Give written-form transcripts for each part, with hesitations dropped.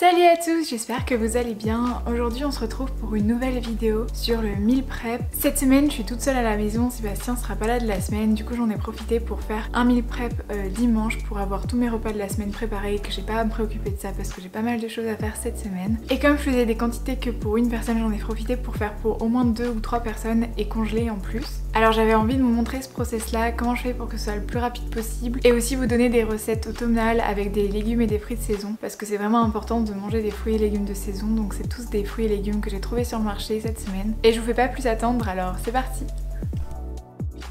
Salut à tous, j'espère que vous allez bien. Aujourd'hui on se retrouve pour une nouvelle vidéo sur le meal prep. Cette semaine je suis toute seule à la maison, Sébastien sera pas là de la semaine, du coup j'en ai profité pour faire un meal prep dimanche pour avoir tous mes repas de la semaine préparés, que j'ai pas à me préoccuper de ça parce que j'ai pas mal de choses à faire cette semaine. Et comme je faisais des quantités que pour une personne, j'en ai profité pour faire pour au moins 2 ou 3 personnes et congeler en plus. Alors j'avais envie de vous montrer ce process là, comment je fais pour que ce soit le plus rapide possible et aussi vous donner des recettes automnales avec des légumes et des fruits de saison parce que c'est vraiment important de manger des fruits et légumes de saison, donc c'est tous des fruits et légumes que j'ai trouvés sur le marché cette semaine. Et je vous fais pas plus attendre, alors c'est parti!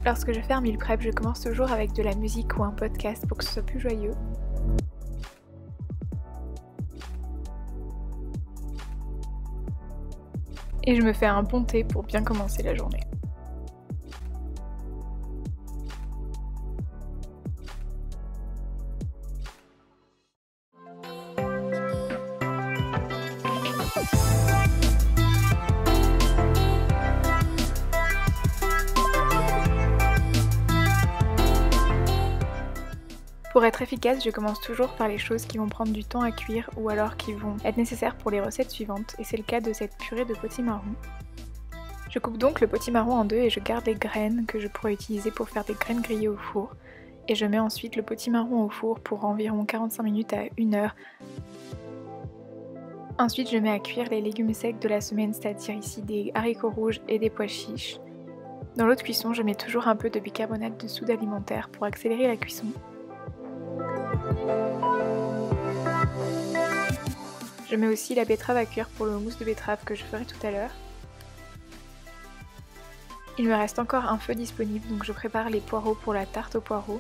Lorsque je fais un meal prep, je commence toujours avec de la musique ou un podcast pour que ce soit plus joyeux. Et je me fais un bon thé pour bien commencer la journée. Pour être efficace, je commence toujours par les choses qui vont prendre du temps à cuire ou alors qui vont être nécessaires pour les recettes suivantes, et c'est le cas de cette purée de potimarron. Je coupe donc le potimarron en deux et je garde les graines que je pourrais utiliser pour faire des graines grillées au four. Et je mets ensuite le potimarron au four pour environ 45 minutes à 1 heure. Ensuite je mets à cuire les légumes secs de la semaine, c'est-à-dire ici des haricots rouges et des pois chiches. Dans l'eau de cuisson, je mets toujours un peu de bicarbonate de soude alimentaire pour accélérer la cuisson. Je mets aussi la betterave à cuire pour le houmous de betterave que je ferai tout à l'heure. Il me reste encore un feu disponible, donc je prépare les poireaux pour la tarte aux poireaux.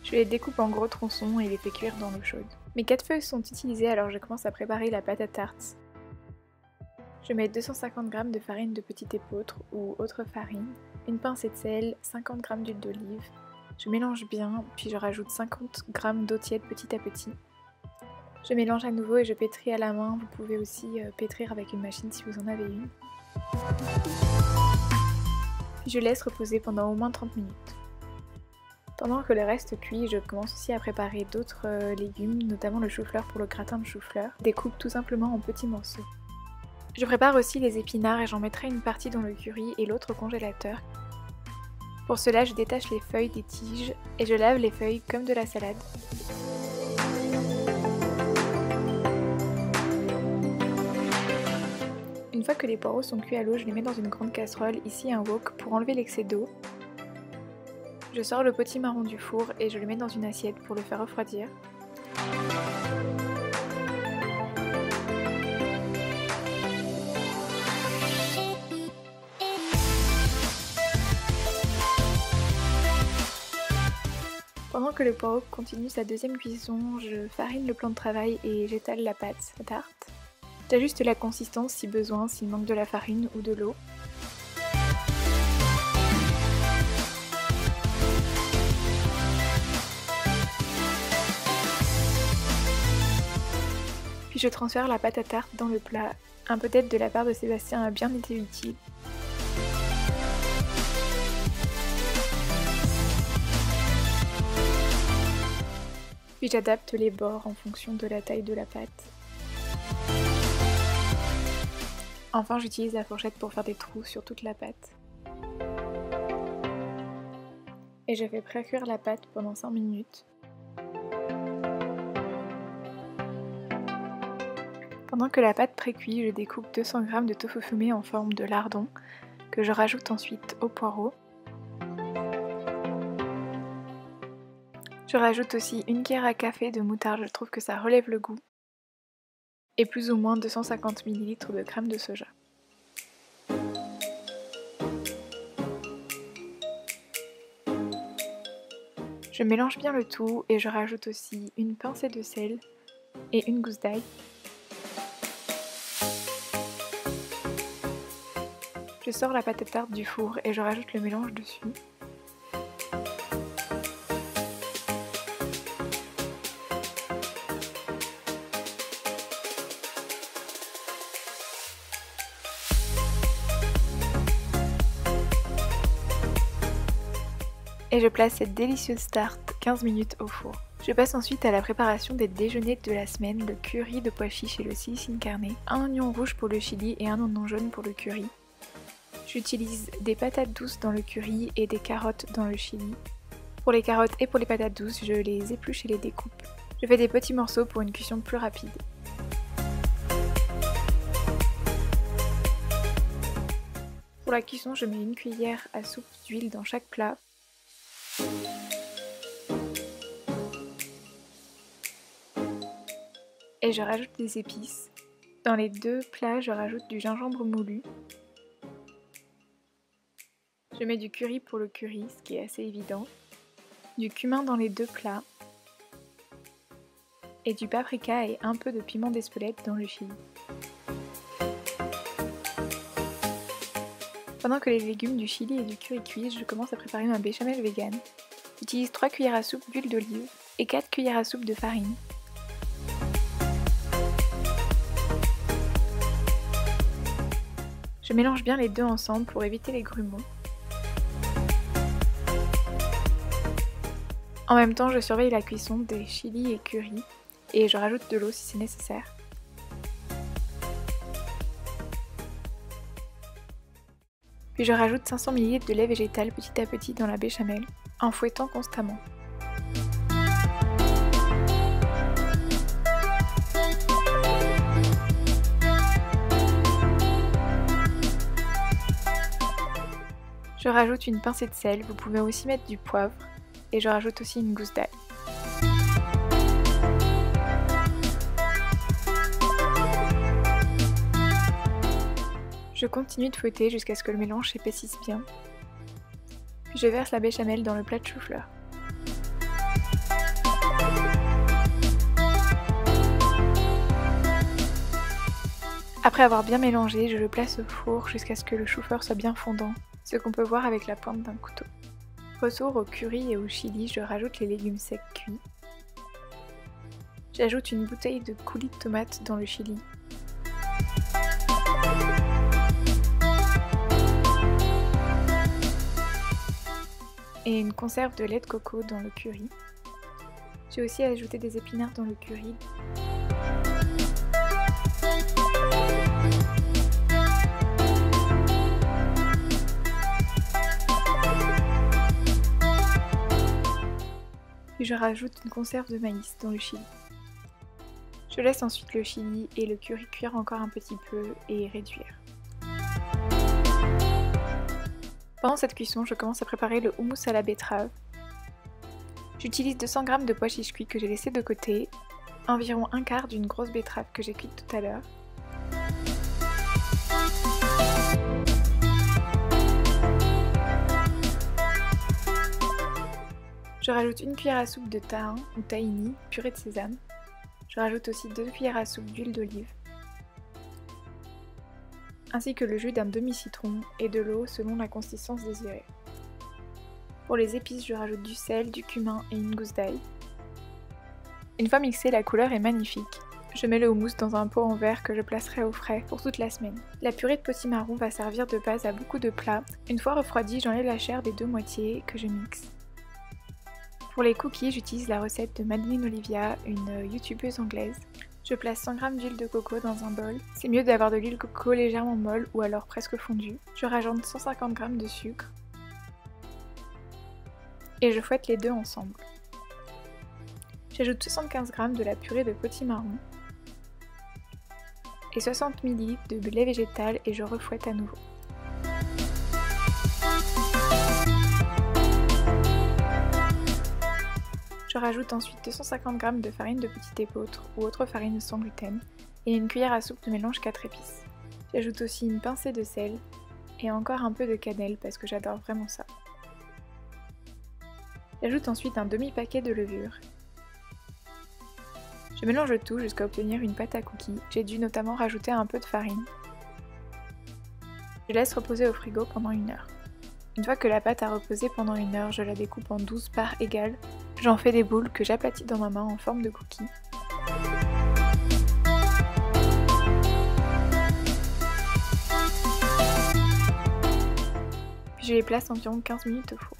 Je les découpe en gros tronçons et les fais cuire dans l'eau chaude. Mes 4 feuilles sont utilisées, alors je commence à préparer la pâte à tarte. Je mets 250 g de farine de petit épeautre ou autre farine, une pincée de sel, 50 g d'huile d'olive. Je mélange bien, puis je rajoute 50 g d'eau tiède petit à petit. Je mélange à nouveau et je pétris à la main, vous pouvez aussi pétrir avec une machine si vous en avez une. Puis je laisse reposer pendant au moins 30 minutes. Pendant que le reste cuit, je commence aussi à préparer d'autres légumes, notamment le chou-fleur pour le gratin de chou-fleur. Je découpe tout simplement en petits morceaux. Je prépare aussi les épinards et j'en mettrai une partie dans le curry et l'autre au congélateur. Pour cela, je détache les feuilles des tiges et je lave les feuilles comme de la salade. Une fois que les poireaux sont cuits à l'eau, je les mets dans une grande casserole, ici un wok, pour enlever l'excès d'eau. Je sors le potimarron du four et je le mets dans une assiette pour le faire refroidir. Pendant que le poireau continue sa deuxième cuisson, je farine le plan de travail et j'étale la pâte à tarte. J'ajuste la consistance si besoin, s'il manque de la farine ou de l'eau. Puis je transfère la pâte à tarte dans le plat. Un peu d'aide de la part de Sébastien a bien été utile. Puis j'adapte les bords en fonction de la taille de la pâte. Enfin, j'utilise la fourchette pour faire des trous sur toute la pâte. Et je fais pré-cuire la pâte pendant 5 minutes. Pendant que la pâte pré-cuit, je découpe 200 g de tofu fumé en forme de lardon que je rajoute ensuite au poireau. Je rajoute aussi une cuillère à café de moutarde, je trouve que ça relève le goût. Et plus ou moins 250 ml de crème de soja. Je mélange bien le tout et je rajoute aussi une pincée de sel et une gousse d'ail. Je sors la pâte à tarte du four et je rajoute le mélange dessus. Et je place cette délicieuse tarte 15 minutes au four. Je passe ensuite à la préparation des déjeuners de la semaine, le curry de pois chiches et le silice carne, un oignon rouge pour le chili et un oignon jaune pour le curry. J'utilise des patates douces dans le curry et des carottes dans le chili. Pour les carottes et pour les patates douces, je les épluche et les découpe. Je fais des petits morceaux pour une cuisson plus rapide. Pour la cuisson, je mets une cuillère à soupe d'huile dans chaque plat. Et je rajoute des épices. Dans les deux plats, je rajoute du gingembre moulu. Je mets du curry pour le curry, ce qui est assez évident. Du cumin dans les deux plats. Et du paprika et un peu de piment d'Espelette dans le chili. Pendant que les légumes du chili et du curry cuisent, je commence à préparer ma béchamel vegan. J'utilise 3 cuillères à soupe d'huile d'olive et 4 cuillères à soupe de farine. Je mélange bien les deux ensemble pour éviter les grumeaux. En même temps, je surveille la cuisson des chili et curry et je rajoute de l'eau si c'est nécessaire. Puis je rajoute 500 ml de lait végétal petit à petit dans la béchamel, en fouettant constamment. Je rajoute une pincée de sel, vous pouvez aussi mettre du poivre, et je rajoute aussi une gousse d'ail. Je continue de fouetter jusqu'à ce que le mélange s'épaississe bien. Puis je verse la béchamel dans le plat de chou-fleur. Après avoir bien mélangé, je le place au four jusqu'à ce que le chou-fleur soit bien fondant, ce qu'on peut voir avec la pointe d'un couteau. Retour au curry et au chili, je rajoute les légumes secs cuits. J'ajoute une bouteille de coulis de tomates dans le chili. Et une conserve de lait de coco dans le curry. J'ai aussi ajouté des épinards dans le curry. Puis je rajoute une conserve de maïs dans le chili. Je laisse ensuite le chili et le curry cuire encore un petit peu et réduire. Pendant cette cuisson, je commence à préparer le houmous à la betterave. J'utilise 200 g de pois chiches cuits que j'ai laissés de côté, environ un quart d'une grosse betterave que j'ai cuite tout à l'heure. Je rajoute une cuillère à soupe de tahin ou tahini, purée de sésame. Je rajoute aussi 2 cuillères à soupe d'huile d'olive, ainsi que le jus d'un demi-citron et de l'eau selon la consistance désirée. Pour les épices, je rajoute du sel, du cumin et une gousse d'ail. Une fois mixé, la couleur est magnifique. Je mets le houmous dans un pot en verre que je placerai au frais pour toute la semaine. La purée de potimarron va servir de base à beaucoup de plats. Une fois refroidie, j'enlève la chair des deux moitiés que je mixe. Pour les cookies, j'utilise la recette de Madeline Olivia, une youtubeuse anglaise. Je place 100 g d'huile de coco dans un bol. C'est mieux d'avoir de l'huile de coco légèrement molle ou alors presque fondue. Je rajoute 150 g de sucre. Et je fouette les deux ensemble. J'ajoute 75 g de la purée de potimarron. Et 60 ml de lait végétal et je refouette à nouveau. Je rajoute ensuite 250 g de farine de petit épeautre ou autre farine sans gluten et une cuillère à soupe de mélange 4 épices. J'ajoute aussi une pincée de sel et encore un peu de cannelle parce que j'adore vraiment ça. J'ajoute ensuite un demi-paquet de levure. Je mélange le tout jusqu'à obtenir une pâte à cookies. J'ai dû notamment rajouter un peu de farine. Je laisse reposer au frigo pendant 1 heure. Une fois que la pâte a reposé pendant 1 heure, je la découpe en 12 parts égales. J'en fais des boules que j'aplatis dans ma main en forme de cookies. Puis je les place environ 15 minutes au four.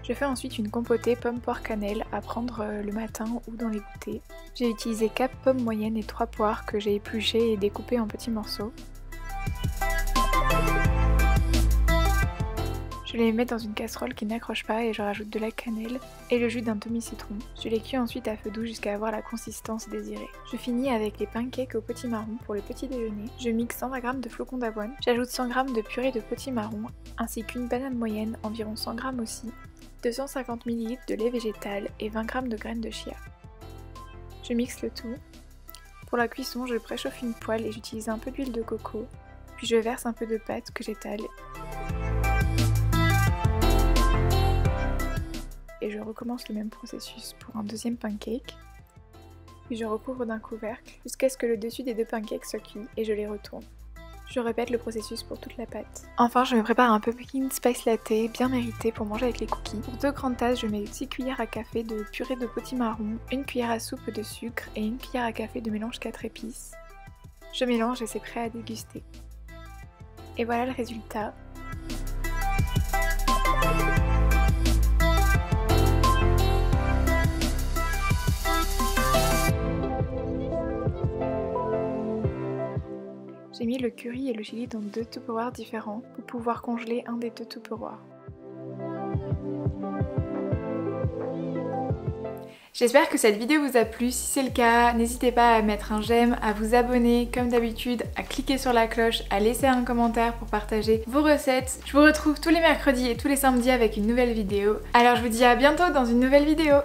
Je fais ensuite une compotée pomme poire cannelle à prendre le matin ou dans les goûters. J'ai utilisé 4 pommes moyennes et 3 poires que j'ai épluchées et découpées en petits morceaux. Je les mets dans une casserole qui n'accroche pas et je rajoute de la cannelle et le jus d'un demi-citron. Je les cuis ensuite à feu doux jusqu'à avoir la consistance désirée. Je finis avec les pancakes au potimarron pour le petit déjeuner. Je mixe 120 g de flocons d'avoine. J'ajoute 100 g de purée de potimarron ainsi qu'une banane moyenne, environ 100 g aussi, 250 ml de lait végétal et 20 g de graines de chia. Je mixe le tout. Pour la cuisson, je préchauffe une poêle et j'utilise un peu d'huile de coco. Puis je verse un peu de pâte que j'étale. Et je recommence le même processus pour un deuxième pancake. Puis je recouvre d'un couvercle jusqu'à ce que le dessus des 2 pancakes soit cuit et je les retourne. Je répète le processus pour toute la pâte. Enfin, je me prépare un pumpkin spice latte bien mérité pour manger avec les cookies. Pour 2 grandes tasses, je mets 6 cuillères à café de purée de potimarron, 1 cuillère à soupe de sucre et 1 cuillère à café de mélange 4 épices. Je mélange et c'est prêt à déguster. Et voilà le résultat. J'ai mis le curry et le chili dans 2 tupperwares différents pour pouvoir congeler un des 2 tupperwares. J'espère que cette vidéo vous a plu. Si c'est le cas, n'hésitez pas à mettre un j'aime, à vous abonner comme d'habitude, à cliquer sur la cloche, à laisser un commentaire pour partager vos recettes. Je vous retrouve tous les mercredis et tous les samedis avec une nouvelle vidéo. Alors je vous dis à bientôt dans une nouvelle vidéo.